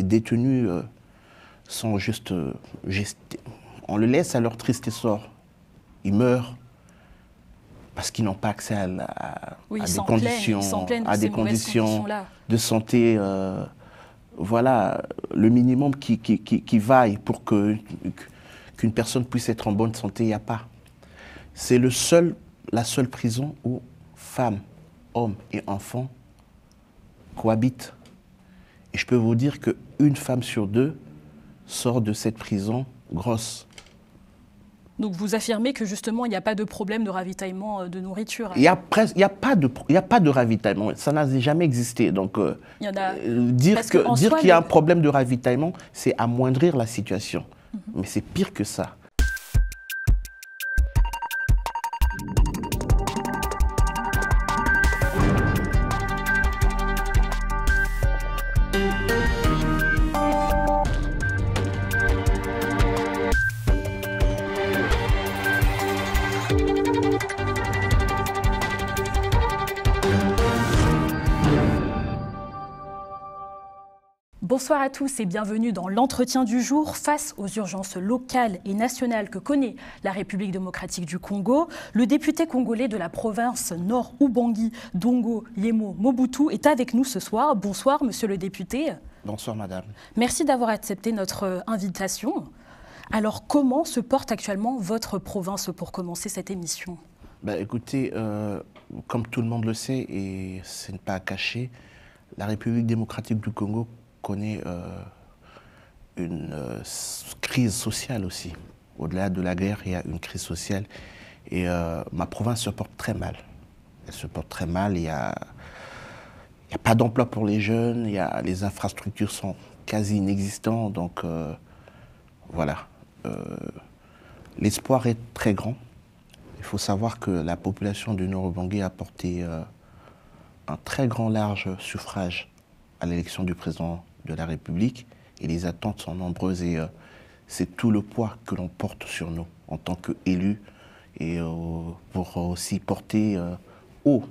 détenus sont on le laisse à leur triste sort. Ils meurent parce qu'ils n'ont pas accès à des conditions de santé. Voilà, le minimum qui vaille pour qu'une personne puisse être en bonne santé, il n'y a pas. C'est la seule prison où femmes, hommes et enfants cohabitent. Et je peux vous dire qu'une femme sur deux sort de cette prison grosse. Donc vous affirmez que justement il n'y a pas de problème de ravitaillement de nourriture. Il n'y a pas de ravitaillement, ça n'a jamais existé. Donc dire qu'il y a un problème de ravitaillement, c'est amoindrir la situation. Mais c'est pire que ça. Bonsoir à tous et bienvenue dans l'entretien du jour. Face aux urgences locales et nationales que connaît la République démocratique du Congo, le député congolais de la province Nord Ubangi, Dongo Yemo Mobutu, est avec nous ce soir. Bonsoir, monsieur le député. Bonsoir, madame. Merci d'avoir accepté notre invitation. Alors, comment se porte actuellement votre province pour commencer cette émission? Écoutez, comme tout le monde le sait, et ce n'est pas à cacher, la République démocratique du Congo connaît une crise sociale aussi. Au-delà de la guerre, il y a une crise sociale. Et ma province se porte très mal. Elle se porte très mal. Il n'y a pas d'emploi pour les jeunes. Les infrastructures sont quasi inexistantes. Donc voilà. L'espoir est très grand. Il faut savoir que la population du Nord Ubangi a apporté un très grand large suffrage à l'élection du président de la République, et les attentes sont nombreuses, et c'est tout le poids que l'on porte sur nous en tant qu'élus, et pour aussi porter haut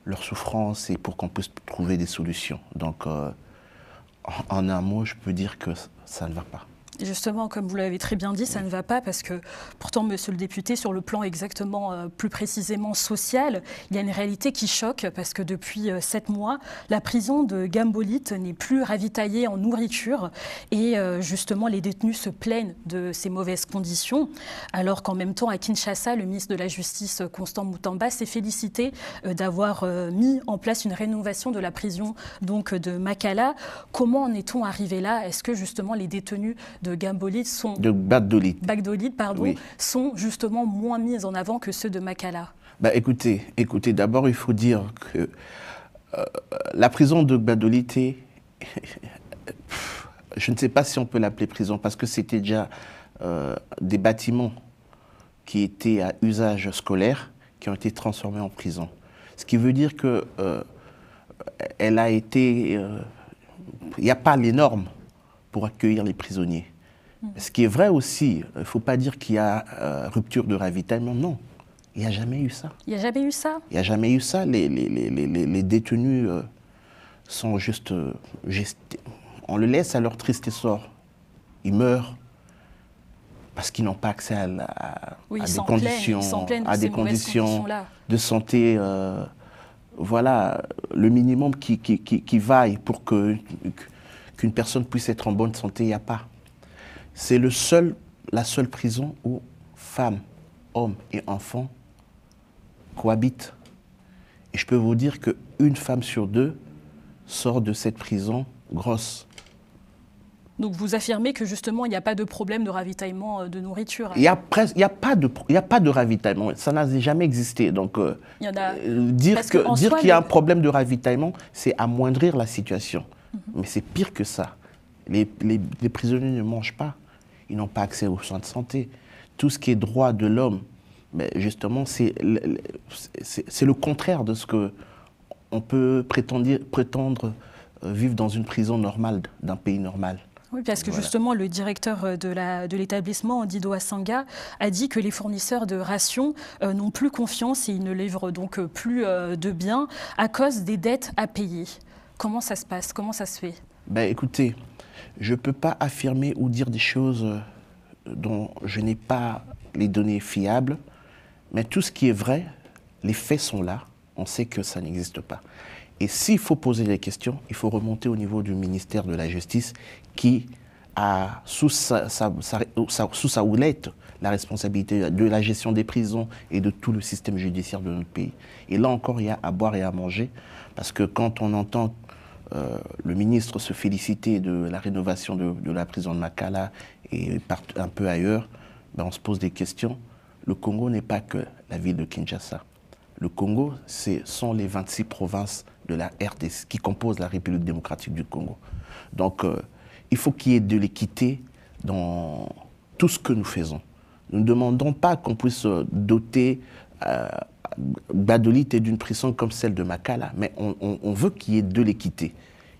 leurs souffrances et pour qu'on puisse trouver des solutions. Donc en un mot, je peux dire que ça ne va pas. Justement, comme vous l'avez très bien dit, ça ne va pas parce que, pourtant, monsieur le député, sur le plan exactement, plus précisément social, il y a une réalité qui choque parce que depuis 7 mois, la prison de Gambolite n'est plus ravitaillée en nourriture et justement, les détenus se plaignent de ces mauvaises conditions, alors qu'en même temps, à Kinshasa, le ministre de la Justice, Constant Mutamba, s'est félicité d'avoir mis en place une rénovation de la prison donc, de Makala. Comment en est-on arrivé là? Est-ce que justement les détenus de Gambolite Bagdolite, pardon, oui, sont justement moins mis en avant que ceux de Makala? Écoutez, d'abord il faut dire que la prison de Bagdolite, je ne sais pas si on peut l'appeler prison parce que c'était déjà des bâtiments qui étaient à usage scolaire qui ont été transformés en prison. Ce qui veut dire que elle a été, il n'y a pas les normes pour accueillir les prisonniers. Ce qui est vrai aussi, il ne faut pas dire qu'il y a rupture de ravitaillement, non. Il n'y a jamais eu ça. Il n'y a jamais eu ça? Il n'y a jamais eu ça. Les détenus sont on le laisse à leur triste sort. Ils meurent parce qu'ils n'ont pas accès à des conditions de santé. Voilà, le minimum qui vaille pour qu'une personne puisse être en bonne santé, il n'y a pas. C'est la seule prison où femmes, hommes et enfants cohabitent. Et je peux vous dire qu'une femme sur deux sort de cette prison grosse. Donc vous affirmez que justement il n'y a pas de problème de ravitaillement de nourriture. Il n'y a pas de ravitaillement, ça n'a jamais existé. Donc dire qu'il y a un problème de ravitaillement, c'est amoindrir la situation. Mais c'est pire que ça. Les prisonniers ne mangent pas. Ils n'ont pas accès aux soins de santé. Tout ce qui est droit de l'homme, justement, c'est le contraire de ce qu'on peut prétendre vivre dans une prison normale, d'un pays normal. Oui, parce que justement, le directeur de l'établissement, Dido Asanga, a dit que les fournisseurs de rations n'ont plus confiance et ils ne livrent donc plus de biens à cause des dettes à payer. Comment ça se passe? Comment ça se fait? Écoutez, Je ne peux pas affirmer ou dire des choses dont je n'ai pas les données fiables, mais tout ce qui est vrai, les faits sont là, on sait que ça n'existe pas. Et s'il faut poser des questions, il faut remonter au niveau du ministère de la Justice qui a sous sa houlette la responsabilité de la gestion des prisons et de tout le système judiciaire de notre pays. Et là encore, il y a à boire et à manger, parce que quand on entend le ministre se féliciter de la rénovation de la prison de Makala et un peu ailleurs, ben on se pose des questions. Le Congo n'est pas que la ville de Kinshasa. Le Congo, ce sont les 26 provinces de la RDC qui composent la République démocratique du Congo. Donc, il faut qu'il y ait de l'équité dans tout ce que nous faisons. Nous ne demandons pas qu'on puisse doter Gbadolite d'une prison comme celle de Makala, mais on veut qu'il y ait de l'équité,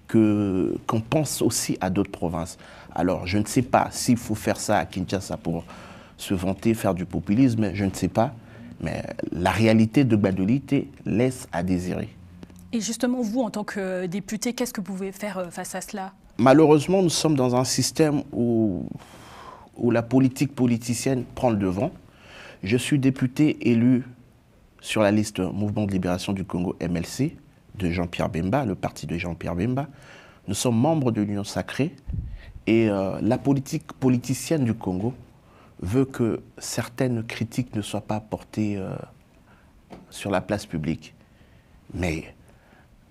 qu'on pense aussi à d'autres provinces. Alors, je ne sais pas s'il faut faire ça à Kinshasa pour se vanter, faire du populisme, je ne sais pas. Mais la réalité de Gbadolite laisse à désirer. Et justement, vous, en tant que député, qu'est-ce que vous pouvez faire face à cela? Malheureusement, nous sommes dans un système où la politique politicienne prend le devant. Je suis député élu sur la liste Mouvement de Libération du Congo, MLC, de Jean-Pierre Bemba, le parti de Jean-Pierre Bemba. Nous sommes membres de l'Union sacrée et la politique politicienne du Congo veut que certaines critiques ne soient pas portées sur la place publique. Mais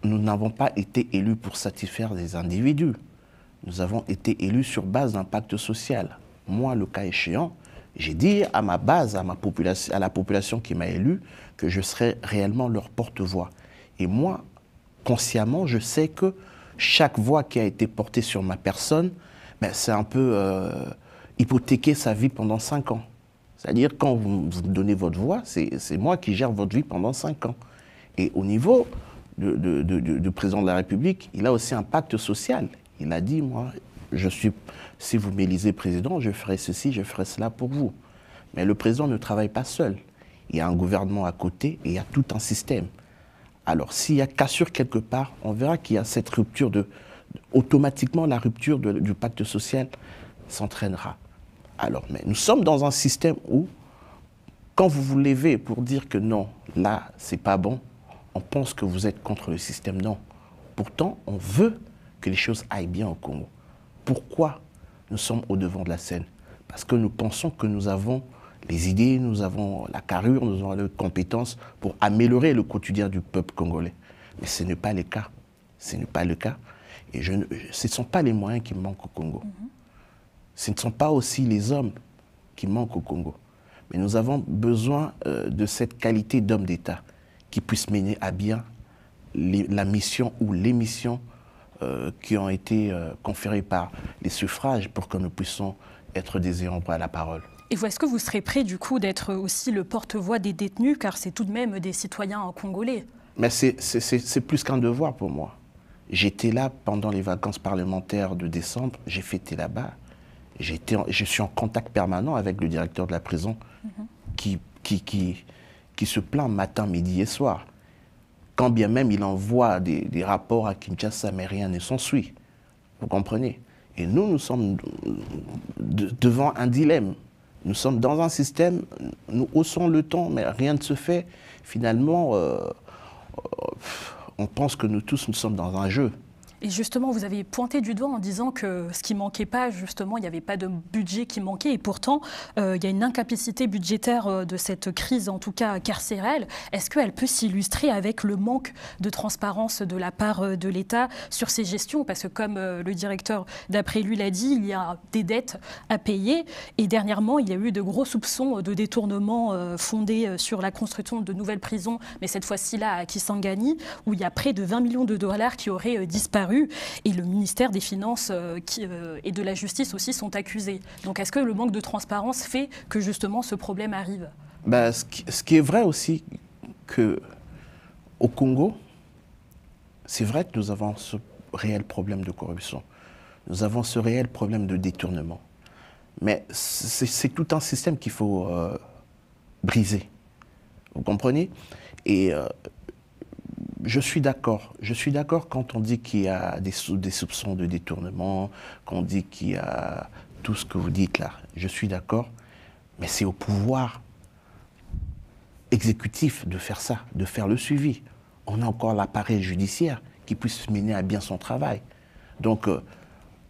nous n'avons pas été élus pour satisfaire des individus. Nous avons été élus sur base d'un pacte social. Moi, le cas échéant, j'ai dit à ma base, à la population qui m'a élu, que je serais réellement leur porte-voix. Et moi, consciemment, je sais que chaque voix qui a été portée sur ma personne, ben, c'est un peu hypothéquer sa vie pendant 5 ans. C'est-à-dire, quand vous me donnez votre voix, c'est moi qui gère votre vie pendant 5 ans. Et au niveau du président de la République, il a aussi un pacte social. Il a dit, moi, si vous m'élisez président, je ferai ceci, je ferai cela pour vous. Mais le président ne travaille pas seul. Il y a un gouvernement à côté et il y a tout un système. Alors, s'il y a cassure quelque part, on verra qu'il y a cette rupture automatiquement, la rupture du pacte social s'entraînera. Alors, mais nous sommes dans un système où, quand vous vous levez pour dire que non, là, c'est pas bon, on pense que vous êtes contre le système. Non. Pourtant, on veut que les choses aillent bien au Congo. Pourquoi nous sommes au devant de la scène? Parce que nous pensons que nous avons les idées, nous avons la carrure, nous avons les compétences pour améliorer le quotidien du peuple congolais. Mais ce n'est pas le cas. Ce n'est pas le cas. Et ce ne sont pas les moyens qui manquent au Congo. Ce ne sont pas aussi les hommes qui manquent au Congo. Mais nous avons besoin de cette qualité d'homme d'État qui puisse mener à bien la mission ou les missions qui ont été conférées par les suffrages pour que nous puissions être des ayants droit à la parole. Et est-ce que vous serez prêt du coup d'être aussi le porte-voix des détenus, car c'est tout de même des citoyens congolais? Mais c'est plus qu'un devoir pour moi. J'étais là pendant les vacances parlementaires de décembre, j'ai fêté là-bas. Je suis en contact permanent avec le directeur de la prison qui se plaint matin, midi et soir. Quand bien même il envoie des rapports à Kinshasa, mais rien ne s'ensuit. Vous comprenez? Et nous sommes devant un dilemme. Nous sommes dans un système, nous haussons le ton, mais rien ne se fait. Finalement, on pense que nous tous, nous sommes dans un jeu. Et justement, vous avez pointé du doigt en disant que ce qui ne manquait pas, justement, il n'y avait pas de budget qui manquait. Et pourtant, il y a une incapacité budgétaire de cette crise, en tout cas carcérale. Est-ce qu'elle peut s'illustrer avec le manque de transparence de la part de l'État sur ces gestions? Parce que comme le directeur, d'après lui, l'a dit, il y a des dettes à payer. Et dernièrement, il y a eu de gros soupçons de détournement fondés sur la construction de nouvelles prisons, mais cette fois-ci là à Kisangani, où il y a près de 20 millions de dollars qui auraient disparu. Et le ministère des Finances et de la Justice aussi sont accusés. Donc est-ce que le manque de transparence fait que justement ce problème arrive? Ce qui est vrai aussi, qu'au Congo, c'est vrai que nous avons ce réel problème de corruption. Nous avons ce réel problème de détournement. Mais c'est tout un système qu'il faut briser. Vous comprenez? Et Je suis d'accord. Je suis d'accord quand on dit qu'il y a des soupçons de détournement, qu'on dit qu'il y a tout ce que vous dites là. Je suis d'accord. Mais c'est au pouvoir exécutif de faire ça, de faire le suivi. On a encore l'appareil judiciaire qui puisse mener à bien son travail. Donc,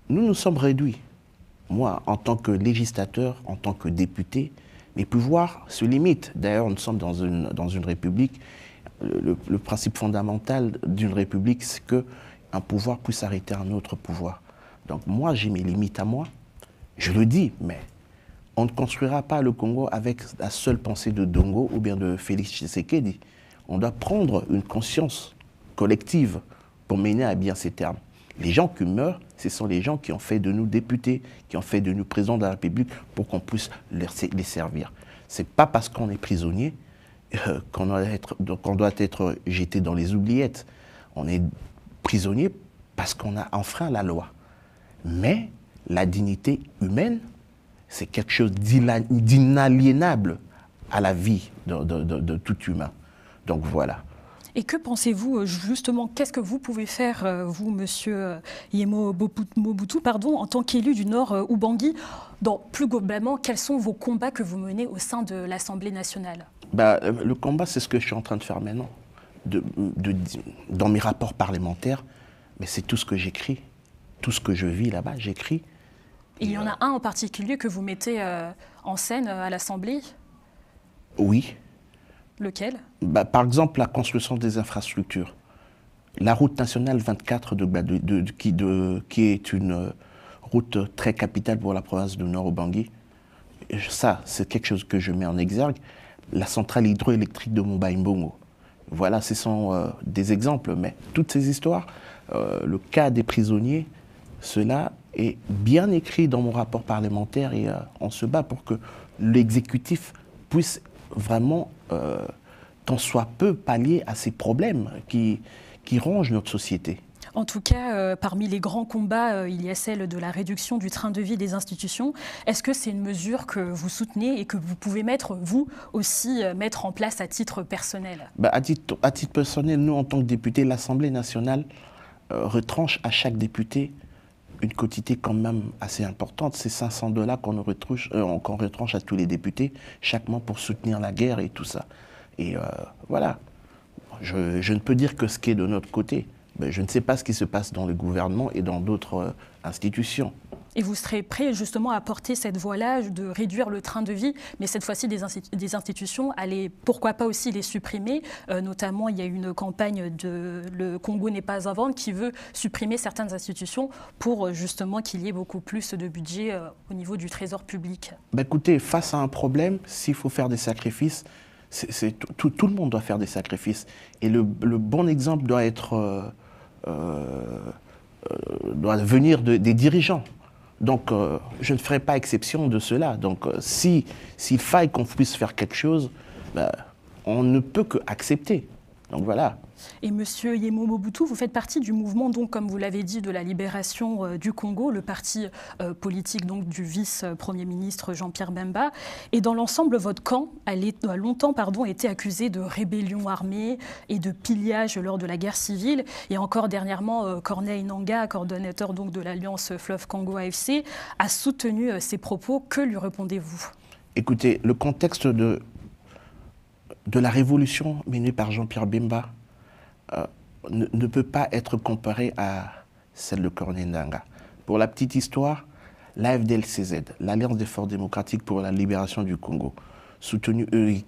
nous sommes réduits. Moi, en tant que législateur, en tant que député, mes pouvoirs se limitent. D'ailleurs, nous sommes dans une république. Le principe fondamental d'une république, c'est qu'un pouvoir puisse arrêter un autre pouvoir. Donc moi, j'ai mes limites à moi. Je le dis, mais on ne construira pas le Congo avec la seule pensée de Dongo ou bien de Félix Tshisekedi. On doit prendre une conscience collective pour mener à bien ces termes. Les gens qui meurent, ce sont les gens qui ont fait de nous députés, qui ont fait de nous présidents de la République pour qu'on puisse les servir. Ce n'est pas parce qu'on est prisonnier qu'on doit être jeté dans les oubliettes. On est prisonnier parce qu'on a enfreint la loi. Mais la dignité humaine, c'est quelque chose d'inaliénable à la vie de tout humain. Donc voilà. Et que pensez-vous justement, qu'est-ce que vous pouvez faire, vous, monsieur Yemo Mobutu, en tant qu'élu du Nord Ubangi, plus globalement, quels sont vos combats que vous menez au sein de l'Assemblée nationale? Le combat, c'est ce que je suis en train de faire maintenant. Dans mes rapports parlementaires, mais c'est tout ce que j'écris, tout ce que je vis là-bas, j'écris. Il y en a un en particulier que vous mettez en scène à l'Assemblée? Oui. Lequel? Par exemple, la construction des infrastructures. La route nationale 24, qui est une route très capitale pour la province du Nord Ubangi, ça, c'est quelque chose que je mets en exergue. La centrale hydroélectrique de Mobaïmbongo. Voilà, ce sont des exemples, mais toutes ces histoires, le cas des prisonniers, cela est bien écrit dans mon rapport parlementaire et on se bat pour que l'exécutif puisse vraiment, tant soit peu, pallier à ces problèmes qui rongent notre société. En tout cas, parmi les grands combats, il y a celle de la réduction du train de vie des institutions. Est-ce que c'est une mesure que vous soutenez et que vous pouvez vous aussi, mettre en place à titre personnel? À titre personnel, nous, en tant que députés, l'Assemblée nationale retranche à chaque député une quotité quand même assez importante. C'est $500 qu'on retranche à tous les députés chaque mois pour soutenir la guerre et tout ça. Et voilà. Je ne peux dire que ce qui est de notre côté. Je ne sais pas ce qui se passe dans le gouvernement et dans d'autres institutions. Et vous serez prêt justement à porter cette voie-là de réduire le train de vie, mais cette fois-ci des institutions, pourquoi pas aussi les supprimer? Notamment, il y a une campagne de Le Congo n'est pas à vendre qui veut supprimer certaines institutions pour justement qu'il y ait beaucoup plus de budget au niveau du trésor public. Écoutez, face à un problème, s'il faut faire des sacrifices, tout le monde doit faire des sacrifices. Et le bon exemple doit venir des dirigeants. Donc, je ne ferai pas exception de cela. Donc, s'il faille qu'on puisse faire quelque chose, on ne peut qu'accepter. Donc, voilà. Et Monsieur Yemo Mobutu, vous faites partie du mouvement, donc, comme vous l'avez dit, de la libération du Congo, le parti politique donc, du vice-premier ministre Jean-Pierre Bemba. Et dans l'ensemble, votre camp a longtemps été accusé de rébellion armée et de pillage lors de la guerre civile. Et encore dernièrement, Corneille Nangaa, coordonnateur donc, de l'Alliance Fleuve Congo AFC, a soutenu ces propos. Que lui répondez-vous? Écoutez, le contexte de la révolution menée par Jean-Pierre Bemba ne peut pas être comparé à celle de Corneille Nangaa. Pour la petite histoire, l'AFDLCZ, l'Alliance des forces démocratiques pour la libération du Congo,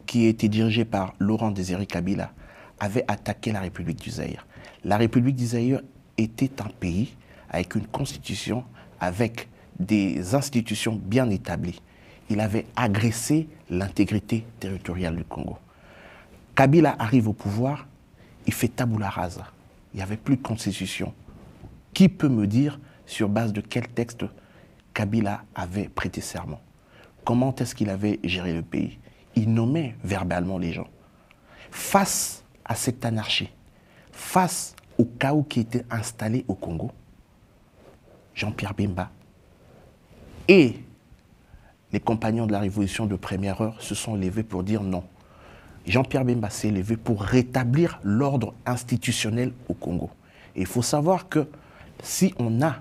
qui était dirigée par Laurent Désiré Kabila, avait attaqué la République du Zaïre. La République du Zaïre était un pays avec une constitution, avec des institutions bien établies. Il avait agressé l'intégrité territoriale du Congo. Kabila arrive au pouvoir, il fait tabula rasa. Il n'y avait plus de constitution. Qui peut me dire sur base de quel texte Kabila avait prêté serment? Comment est-ce qu'il avait géré le pays? Il nommait verbalement les gens. Face à cette anarchie, face au chaos qui était installé au Congo, Jean-Pierre Bemba et les compagnons de la révolution de première heure se sont levés pour dire non. Jean-Pierre Bemba s'est levé pour rétablir l'ordre institutionnel au Congo. Et il faut savoir que si on a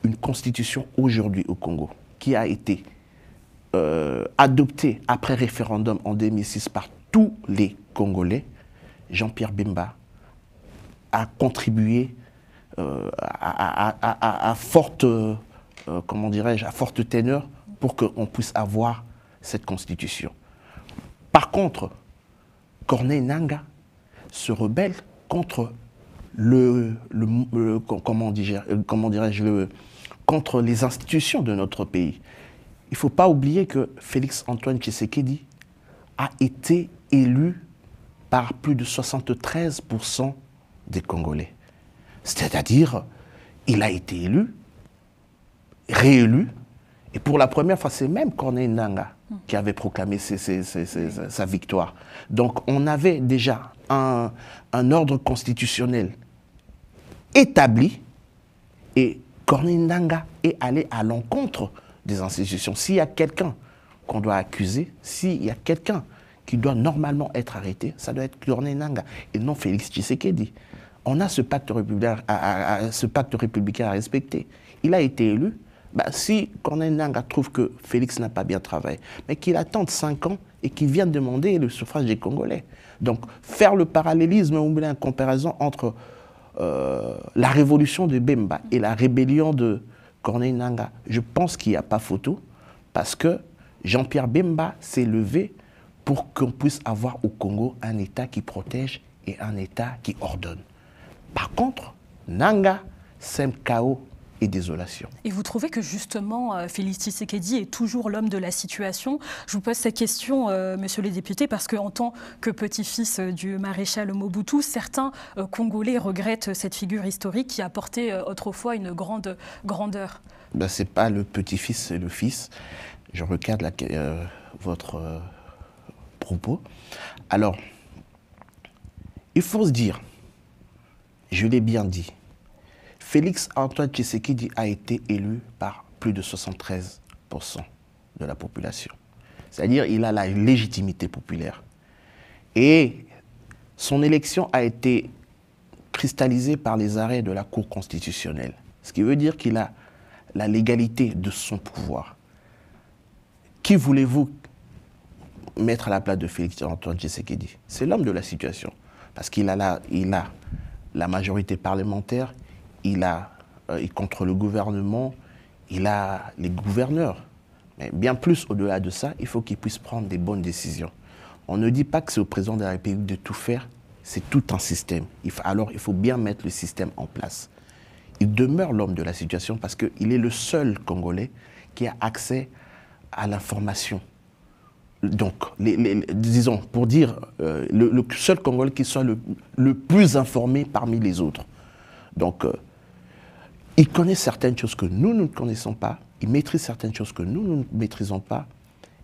une constitution aujourd'hui au Congo qui a été adoptée après référendum en 2006 par tous les Congolais, Jean-Pierre Bemba a contribué à forte, comment dirais-je, à forte teneur pour qu'on puisse avoir cette constitution. Par contre, Corneille Nangaa se rebelle contre contre les institutions de notre pays. Il ne faut pas oublier que Félix-Antoine Tshisekedi a été élu par plus de 73% des Congolais. C'est-à-dire, il a été élu, réélu, et pour la première fois, c'est même Corneille Nangaa qui avait proclamé sa victoire. Donc on avait déjà un ordre constitutionnel établi, et Corneille Nangaa est allé à l'encontre des institutions. S'il y a quelqu'un qu'on doit accuser, s'il y a quelqu'un qui doit normalement être arrêté, ça doit être Corneille Nangaa et non Félix Tshisekedi. On a ce pacte républicain à respecter. Il a été élu. Si Corneille Nangaa trouve que Félix n'a pas bien travaillé, mais qu'il attende 5 ans et qu'il vienne demander le suffrage des Congolais. Donc faire le parallélisme ou la comparaison entre la révolution de Bemba et la rébellion de Corneille Nangaa, je pense qu'il n'y a pas photo, parce que Jean-Pierre Bemba s'est levé pour qu'on puisse avoir au Congo un État qui protège et un État qui ordonne. Par contre, Nangaa sème chaos et désolation. Et vous trouvez que justement, Félix Tshisekedi est toujours l'homme de la situation? Je vous pose cette question, monsieur le député, parce qu'en tant que petit-fils du maréchal Mobutu, certains Congolais regrettent cette figure historique qui a porté autrefois une grande grandeur. Ce n'est pas le petit-fils, c'est le fils. Je recadre votre propos. Alors, il faut se dire, je l'ai bien dit, Félix-Antoine Tshisekedi a été élu par plus de 73% de la population. C'est-à-dire qu'il a la légitimité populaire. Et son élection a été cristallisée par les arrêts de la Cour constitutionnelle. Ce qui veut dire qu'il a la légalité de son pouvoir. Qui voulez-vous mettre à la place de Félix-Antoine Tshisekedi? C'est l'homme de la situation. Parce qu'il a la majorité parlementaire, il contrôle le gouvernement, il a les gouverneurs. Mais bien plus au-delà de ça, il faut qu'il puisse prendre des bonnes décisions. On ne dit pas que c'est au président de la République de tout faire, c'est tout un système. Alors il faut bien mettre le système en place. Il demeure l'homme de la situation parce qu'il est le seul Congolais qui a accès à l'information. Donc, disons, pour dire, le seul Congolais qui soit le plus informé parmi les autres. Donc, il connaît certaines choses que nous ne connaissons pas, il maîtrise certaines choses que nous ne maîtrisons pas,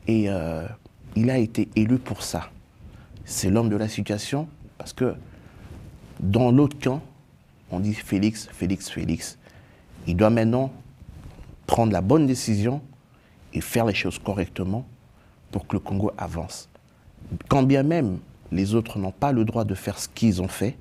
et il a été élu pour ça. C'est l'homme de la situation, parce que dans l'autre camp, on dit Félix, Félix, Félix. Il doit maintenant prendre la bonne décision et faire les choses correctement pour que le Congo avance. Quand bien même les autres n'ont pas le droit de faire ce qu'ils ont fait,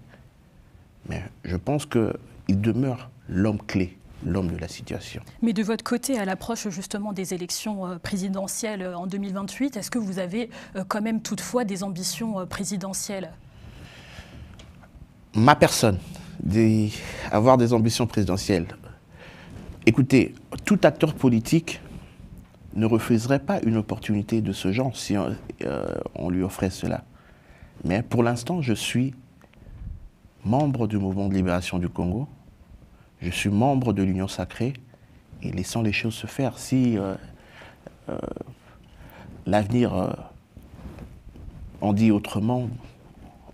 mais je pense qu'il demeure l'homme clé, l'homme de la situation. Mais de votre côté, à l'approche justement des élections présidentielles en 2028, est-ce que vous avez quand même toutefois des ambitions présidentielles? Ma personne, avoir des ambitions présidentielles. Écoutez, tout acteur politique ne refuserait pas une opportunité de ce genre si on lui offrait cela. Mais pour l'instant, je suis membre du mouvement de libération du Congo, je suis membre de l'Union sacrée, et laissons les choses se faire. Si l'avenir en dit autrement,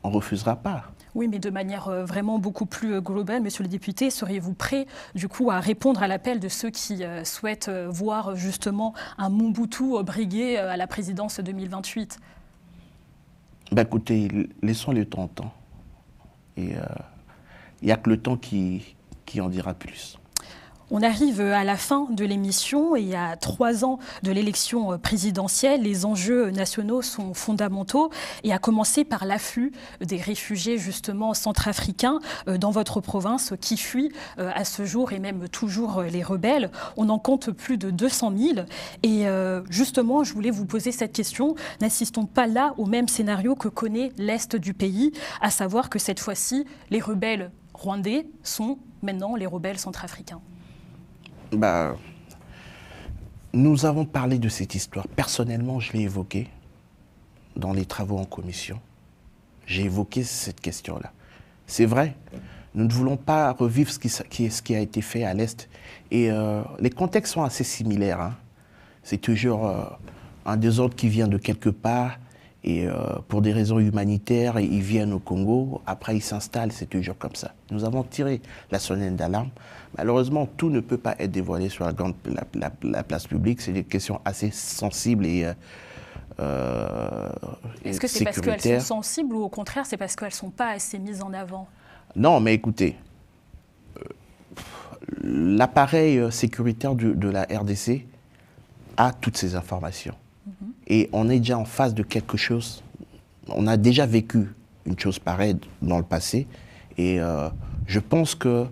on ne refusera pas. Oui, mais de manière vraiment beaucoup plus globale, monsieur le député, seriez-vous prêt, du coup, à répondre à l'appel de ceux qui souhaitent voir justement un Mobutu briguer à la présidence 2028 ? Écoutez, laissons le temps au temps. Et il n'y a que le temps qui en dira plus. On arrive à la fin de l'émission et à 3 ans de l'élection présidentielle, les enjeux nationaux sont fondamentaux et à commencer par l'afflux des réfugiés justement centrafricains dans votre province qui fuient à ce jour et même toujours les rebelles. On en compte plus de 200 000 et justement je voulais vous poser cette question, n'assistons pas là au même scénario que connaît l'Est du pays, à savoir que cette fois-ci les rebelles rwandais sont maintenant les rebelles centrafricains? Nous avons parlé de cette histoire. Personnellement, je l'ai évoqué dans les travaux en commission. J'ai évoqué cette question-là. C'est vrai, nous ne voulons pas revivre ce qui a été fait à l'Est. Et les contextes sont assez similaires, hein. C'est toujours un désordre qui vient de quelque part et pour des raisons humanitaires, ils viennent au Congo. Après, ils s'installent, c'est toujours comme ça. Nous avons tiré la sonnette d'alarme. Malheureusement, tout ne peut pas être dévoilé sur la place publique. C'est des questions assez sensibles et est-ce que c'est parce qu'elles sont sensibles ou au contraire, c'est parce qu'elles ne sont pas assez mises en avant? Non, mais écoutez, l'appareil sécuritaire de la RDC a toutes ces informations. Et on est déjà en face de quelque chose. On a déjà vécu une chose pareille dans le passé. Et je pense que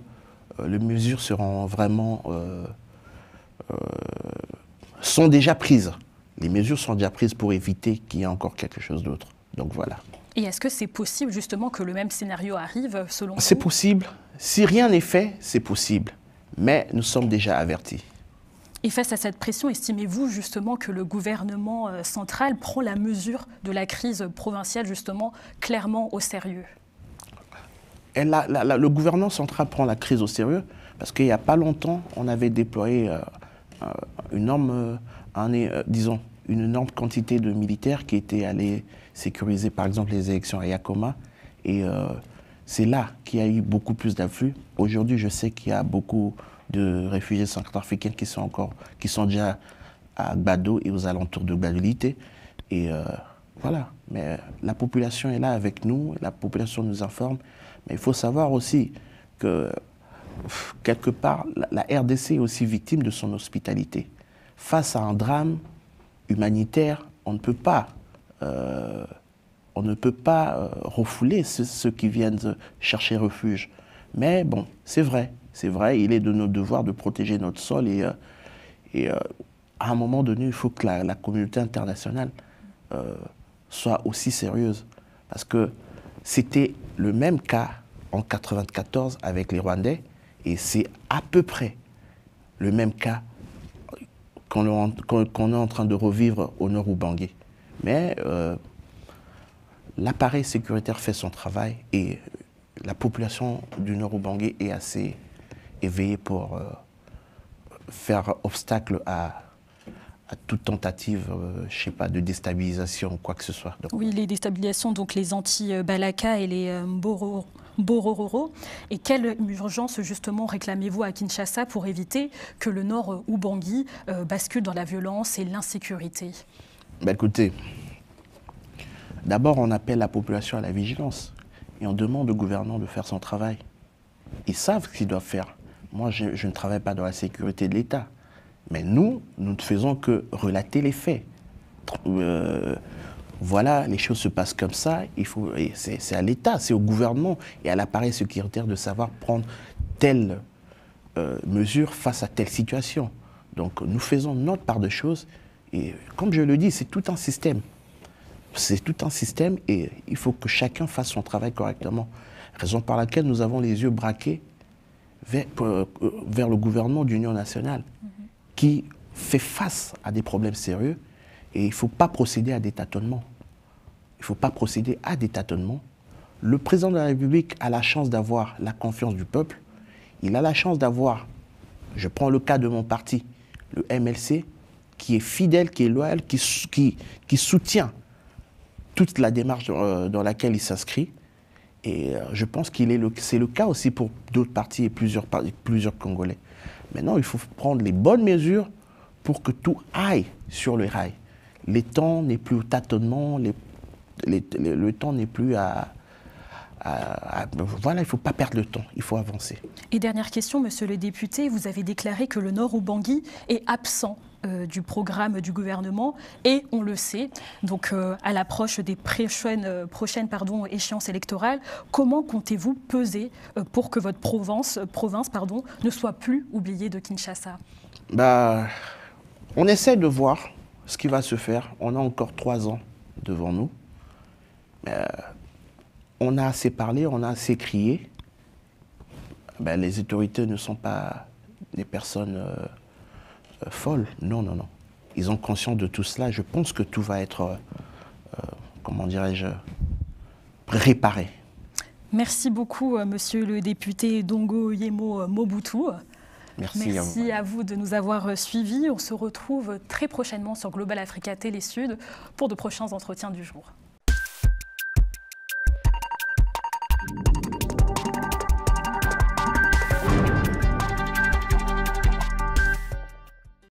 les mesures seront vraiment sont déjà prises. Les mesures sont déjà prises pour éviter qu'il y ait encore quelque chose d'autre. Donc voilà. Et est-ce que c'est possible justement que le même scénario arrive selon vous? C'est possible. Si rien n'est fait, c'est possible. Mais nous sommes déjà avertis. Et face à cette pression, estimez-vous justement que le gouvernement central prend la mesure de la crise provinciale justement clairement au sérieux? Le gouvernement central prend la crise au sérieux parce qu'il n'y a pas longtemps, on avait déployé une énorme quantité de militaires qui étaient allés sécuriser par exemple les élections à Yakoma. Et c'est là qu'il y a eu beaucoup plus d'afflux. Aujourd'hui, je sais qu'il y a beaucoup de réfugiés centrafricains qui sont déjà à Gbado et aux alentours de Gbadolité. Et voilà, mais la population est là avec nous, la population nous informe. Mais il faut savoir aussi que, quelque part, la RDC est aussi victime de son hospitalité. Face à un drame humanitaire, on ne peut pas refouler ceux qui viennent chercher refuge. Mais bon, c'est vrai, il est de notre devoir de protéger notre sol et à un moment donné, il faut que la communauté internationale soit aussi sérieuse. Parce que c'était le même cas en 1994 avec les Rwandais et c'est à peu près le même cas qu'on est en train de revivre au nord Ubangi. Mais l'appareil sécuritaire fait son travail et la population du nord Ubangi est assez éveillée pour faire obstacle à toute tentative, je sais pas, de déstabilisation ou quoi que ce soit. Donc, oui, les déstabilisations, donc les anti-Balaka et les Mbororo. Et quelle urgence, justement, réclamez-vous à Kinshasa pour éviter que le nord Ubangi bascule dans la violence et l'insécurité? Écoutez, d'abord, on appelle la population à la vigilance et on demande au gouvernement de faire son travail. Ils savent ce qu'ils doivent faire. Moi, je ne travaille pas dans la sécurité de l'État. Mais nous ne faisons que relater les faits. Voilà, les choses se passent comme ça. C'est à l'État, c'est au gouvernement et à l'appareil sécuritaire de savoir prendre telle mesure face à telle situation. Donc nous faisons notre part de choses. Et comme je le dis, c'est tout un système. C'est tout un système et il faut que chacun fasse son travail correctement. Raison par laquelle nous avons les yeux braqués vers le gouvernement d'union nationale qui fait face à des problèmes sérieux et il ne faut pas procéder à des tâtonnements. Il ne faut pas procéder à des tâtonnements. Le président de la République a la chance d'avoir la confiance du peuple. Il a la chance d'avoir, je prends le cas de mon parti, le MLC, qui est fidèle, qui est loyal, qui soutient toute la démarche dans laquelle il s'inscrit. Et je pense que c'est le cas aussi pour d'autres partis et plusieurs Congolais. Maintenant, il faut prendre les bonnes mesures pour que tout aille sur le rail. Le temps n'est plus au tâtonnement, le temps n'est plus à Voilà, il ne faut pas perdre le temps, il faut avancer. Et dernière question, monsieur le député, vous avez déclaré que le Nord Ubangui est absent du programme du gouvernement et on le sait, donc à l'approche des prochaines échéances électorales, comment comptez-vous peser pour que votre province ne soit plus oubliée de Kinshasa? On essaie de voir ce qui va se faire. On a encore 3 ans devant nous. On a assez parlé, on a assez crié. Les autorités ne sont pas des personnes folles. Non, non, non. Ils ont conscience de tout cela. Je pense que tout va être, comment dirais-je, réparé. Merci beaucoup, monsieur le député Dongo Yemo Mobutu. Merci à vous de nous avoir suivis. On se retrouve très prochainement sur Global Africa Télé Sud pour de prochains entretiens du jour.